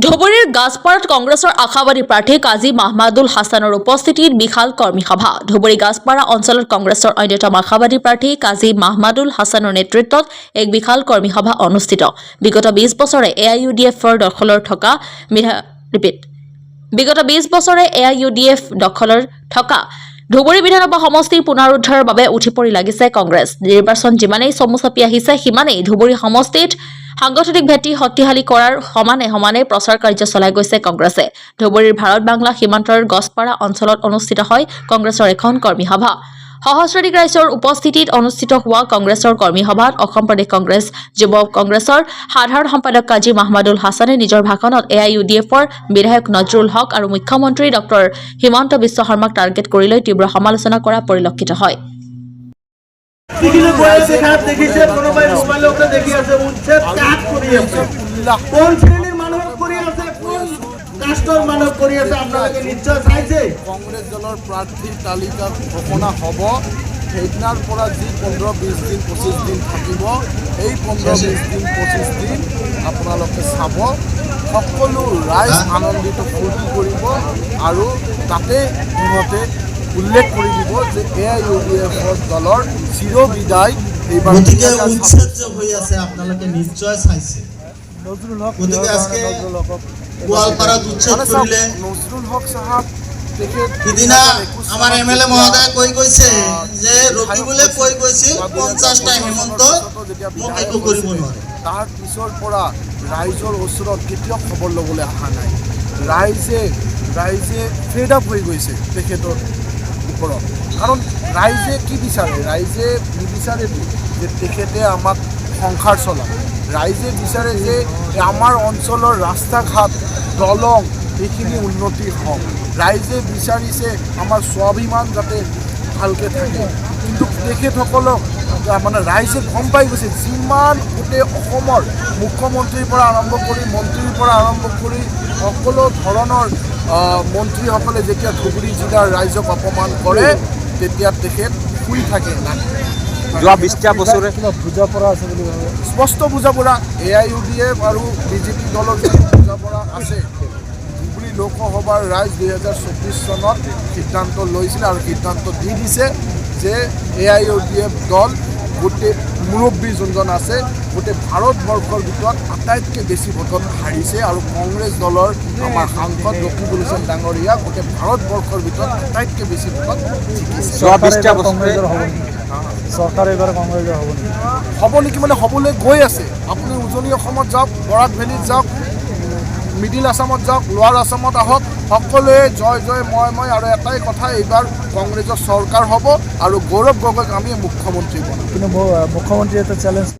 ধুবুৰীৰ গাছপাৰাত কংগ্ৰেছৰ আশাবাদী প্ৰাৰ্থী কাজী মাহমাদুল হাছানৰ উপস্থিতিত বিশাল কৰ্মী সভা। ধুবুৰী গাছপাৰা অঞ্চলত কংগ্ৰেছৰ অন্যতম আশাবাদী প্ৰাৰ্থী কাজী মাহমাদুল হাছানৰ নেতৃত্বত এক বিশাল কৰ্মী সভা অনুষ্ঠিত। বিগত 20 বছৰে AIUDFৰ দখলৰ থকা ধুবুৰী বিধানসভা সমষ্টি পুনৰুদ্ধাৰৰ বাবে উঠি পৰি লাগিছে কংগ্ৰেছ। নিৰ্বাচন যিমানেই চমু চাপি আহিছে সিমানেই ধুবুৰী সমষ্টিত সাংগঠনিক ভেটি শক্তিশালী কৰাৰ সমানে প্ৰচাৰ কাৰ্য চলাই গৈছে কংগ্ৰেছে। ধুবুৰীৰ ভাৰত বাংলা সীমান্তৰ গছপাৰা অঞ্চলত অনুষ্ঠিত হয় কংগ্ৰেছৰ এখন কৰ্মী সভা। সহস্ৰাধিক ৰাইজৰ উপস্থিতিত অনুষ্ঠিত হোৱা কংগ্ৰেছৰ কৰ্মী সভাত অসম প্ৰদেশ কংগ্ৰেছ যুৱ কংগ্ৰেছৰ সাধাৰণ সম্পাদক কাজী মাহমাদুল হাছানে নিজৰ ভাষণত AIUDFৰ বিধায়ক নজৰুল হক আৰু মুখ্যমন্ত্ৰী ডক্টৰ হিমন্ত বিশ্ব শৰ্মাক টাৰ্গেট কৰি লৈ তীব্ৰ সমালোচনা কৰা পৰিলক্ষিত হয়। কংগ্ৰেছ দলৰ প্ৰাৰ্থীৰ তালিকা ঘোষণা হ'ব সেইদিনাৰ পৰা যি 15-20 দিন 25 দিন থাকিব এই 15-20 দিন 25 দিন আপোনালোকে চাব। সকলো ৰাইজ আনন্দিত ফূৰ্তি কৰিব আৰু তাতে সিহঁতে উল্লেখ কৰি দিব যে AIUDF দলৰ চিৰবিদায় এইবাৰ হৈ আছে। আপোনালোকে নিশ্চয় চাইছে নজৰুল হক সাহেব সিদিনা আমাৰ MLA মহোদয়ে কৈ গৈছে যে ৰখিবলৈ কৈ গৈছিল 50টা হিমন্ত মোক একো কৰিব নোৱাৰে। তাৰ পিছৰ পৰা ৰাইজৰ ওচৰত কেতিয়াও খবৰ ল'বলৈ অহা নাই। ৰাইজে ফেড আপ হৈ গৈছে তেখেতৰ ওপৰত। কাৰণ ৰাইজে কি বিচাৰে? ৰাইজে নিবিচাৰে যে তেখেতে আমাক সংসাৰ চলাওক। ৰাইজে বিচাৰে যে আমাৰ অঞ্চলৰ ৰাস্তা ঘাট দলং এইখিনি উন্নতি হওক। ৰাইজে বিচাৰিছে আমাৰ স্বাভিমান যাতে ভালকৈ থাকে। কিন্তু তেখেতসকলক মানে ৰাইজে গম পাই গৈছে যিমান গোটেই অসমৰ মুখ্যমন্ত্ৰীৰ পৰা আৰম্ভ কৰি মন্ত্ৰীৰ পৰা আৰম্ভ কৰি সকলো ধৰণৰ মন্ত্ৰীসকলে যেতিয়া ধুবুৰী জিলাৰ ৰাইজক অপমান কৰে তেতিয়া তেখেত শুই থাকে না। যোৱা 20টা বছৰে বুজা পৰা আছে বুলি ভাবে, স্পষ্ট বুজা পৰা AIUDF আৰু BJP দলৰ বুজা পৰা আছে। ধুবুৰী লোকসভাৰ ৰাইজ 2024 চনত সিদ্ধান্ত লৈছিল আৰু সিদ্ধান্ত দি দিছে যে AIUDF দল গোটেই মুৰব্বী যোনজন আছে গোটেই ভাৰতবৰ্ষৰ ভিতৰত আটাইতকৈ বেছি ভোটত হাৰিছে আৰু কংগ্ৰেছ দলৰ আমাৰ সাংসদ ৰকিবুল হুছেইন ডাঙৰীয়া গোটেই ভাৰতবৰ্ষৰ ভিতৰত আটাইতকৈ বেছি ভোটত জিকিছে। চৰকাৰ এইবাৰ কংগ্ৰেছৰ হ'ব নেকি? মানে হ'বলৈ গৈ আছে। আপুনি উজনি অসমত যাওক, বৰাক ভেলীত যাওক, মিডিল আছামত যাওক, লোৱাৰ আছামত আহক, সকলোৱে জয় জয় মই আৰু এটাই কথা, এইবাৰ কংগ্ৰেছৰ চৰকাৰ হ'ব আৰু গৌৰৱ গগৈক আমি মুখ্যমন্ত্ৰী বনাম। কিন্তু মুখ্যমন্ত্ৰী এটা চেলেঞ্জ